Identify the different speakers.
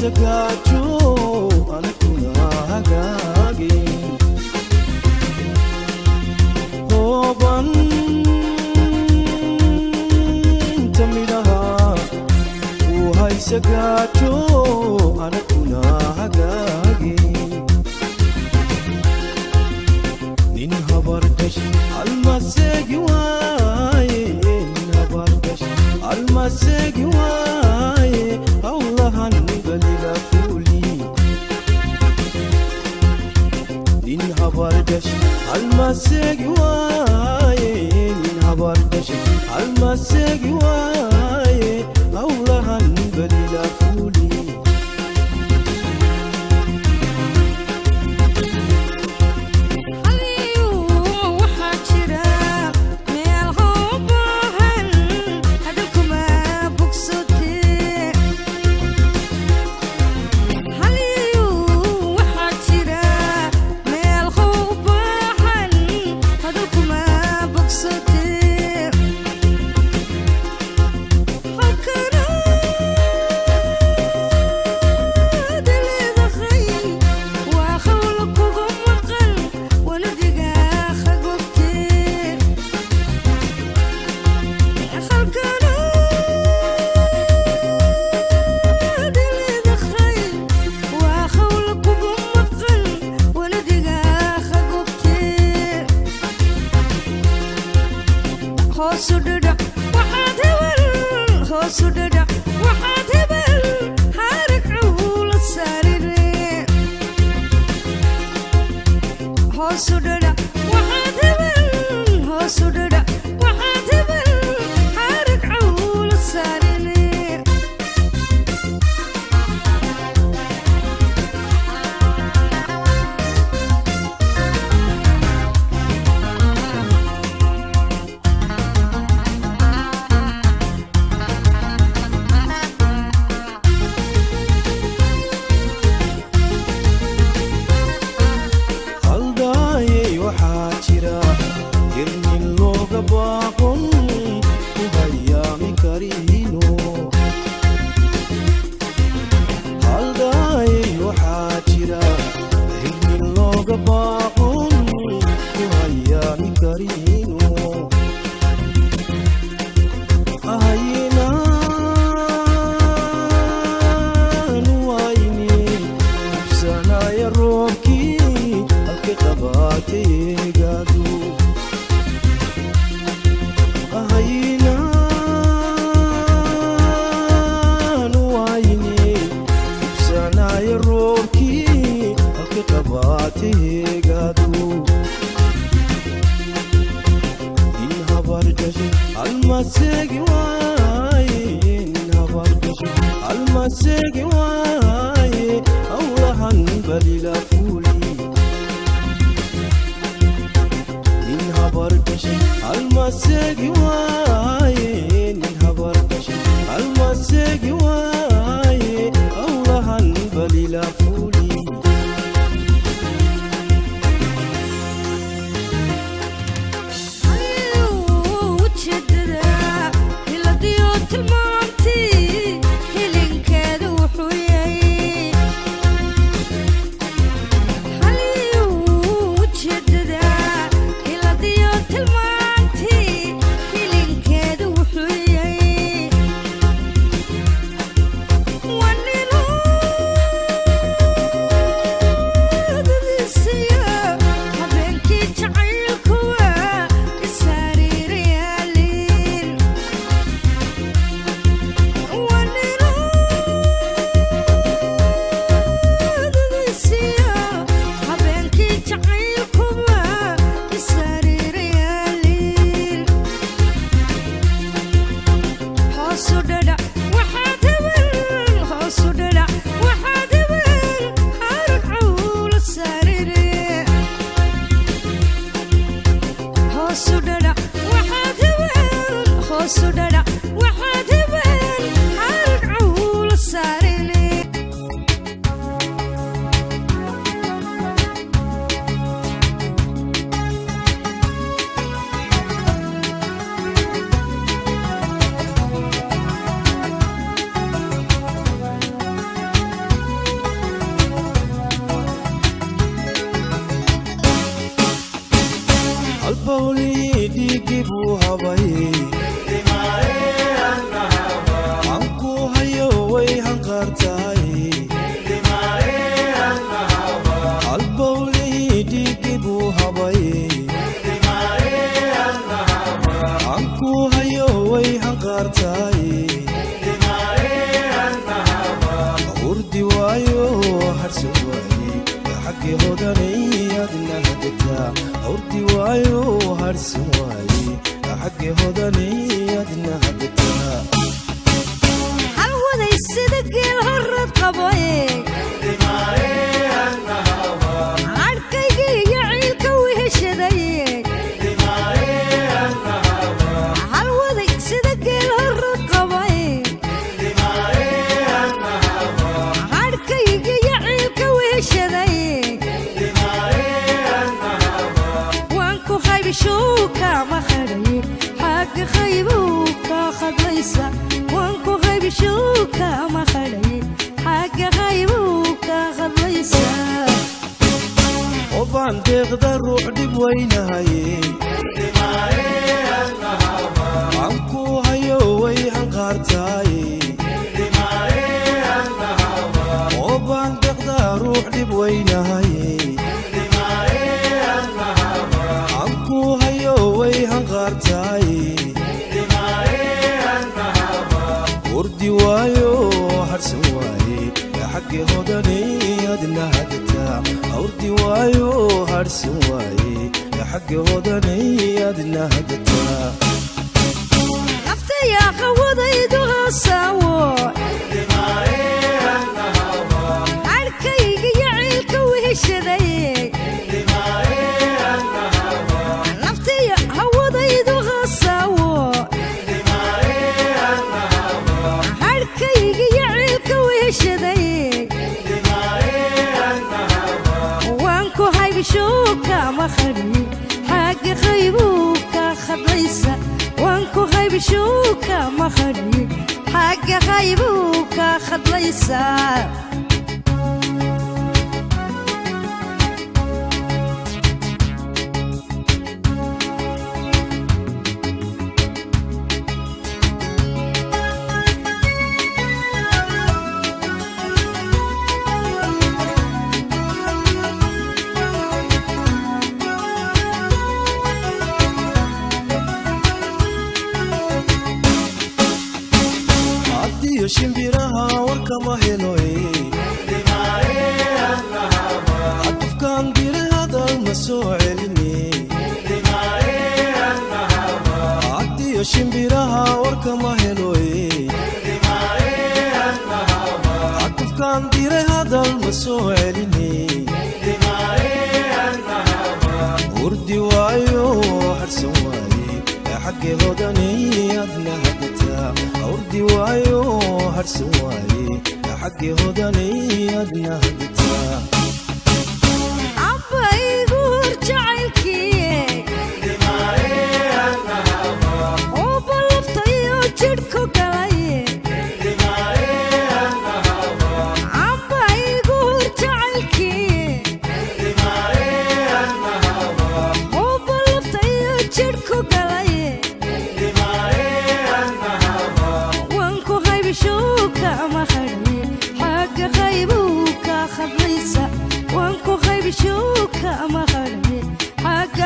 Speaker 1: isagacho anakuna hagagi hoban tamidaha uha isagacho anakuna hagagi nin habardash almasegi waaye nin habardash almasegi waaye hawlahan galila fuli nin habardash almasegi waaye nin habardash almasegi waaye hawlahan galila fuli habaye anku hayo way hanqartaay albawlihi dhiigibu habaye anku hayo way hanqartaay urdi waayo harsi waaye xaqi hodanay adna hadata urdi waayo harsi waaye xaqi hodanay adna hadata
Speaker 2: hal waday sida geel horad qaboye arkaygi iyo ciilka weheshaday hal waday sida geel horad qaboye arkaygi iyo ciilka weheshaday waan ku qaybishuuka ma khadhay xagga qaybuka khadlaysa waan ku qaybishuuka ma khadhay xagga qaybuka khadlaysa
Speaker 1: وبان تقدر روح دبوينهاي عنكو هيو ويهن غارتاي وبان تقدر روح دبوينهاي عنكو هيو ويهن غارتاي وردي وايو هرسن واي حقي هوداني أدنى هدتا أوردي وايو هرسن واي حقي هوداني أدنى هدتا
Speaker 2: نفتي يا خوضيدو هالساوو عركيقي يعيلك وهشدي نفتي يا خوضيدو هالساوو عركيقي يعيلك وهشدي وانكو هاي بشوكا مخري حق خيبوكا خضيسة وانكو هاي بشوكا مخري حق خيبوكا خضيسة
Speaker 1: عدي شمبيرها وركما هلوي عطف كان دير هذا المسوعلني عدي شمبيرها وركما هلوي عطف كان دير هذا المسوعلني وردي وايو حرسن واي حقي هوداني أدنى هدتا أوردي وايو هرسن واي حقي هوداني أدنى هدتا
Speaker 2: عبا يقول جعلكي وبلفتي وجدكو قلاي عبا يقول جعلكي وبلفتي وجدكو قلاي وانكو هاي بشوكا ما خلي حق خيبوكا خضيسة وانكو هاي بشوكا ما خلي حق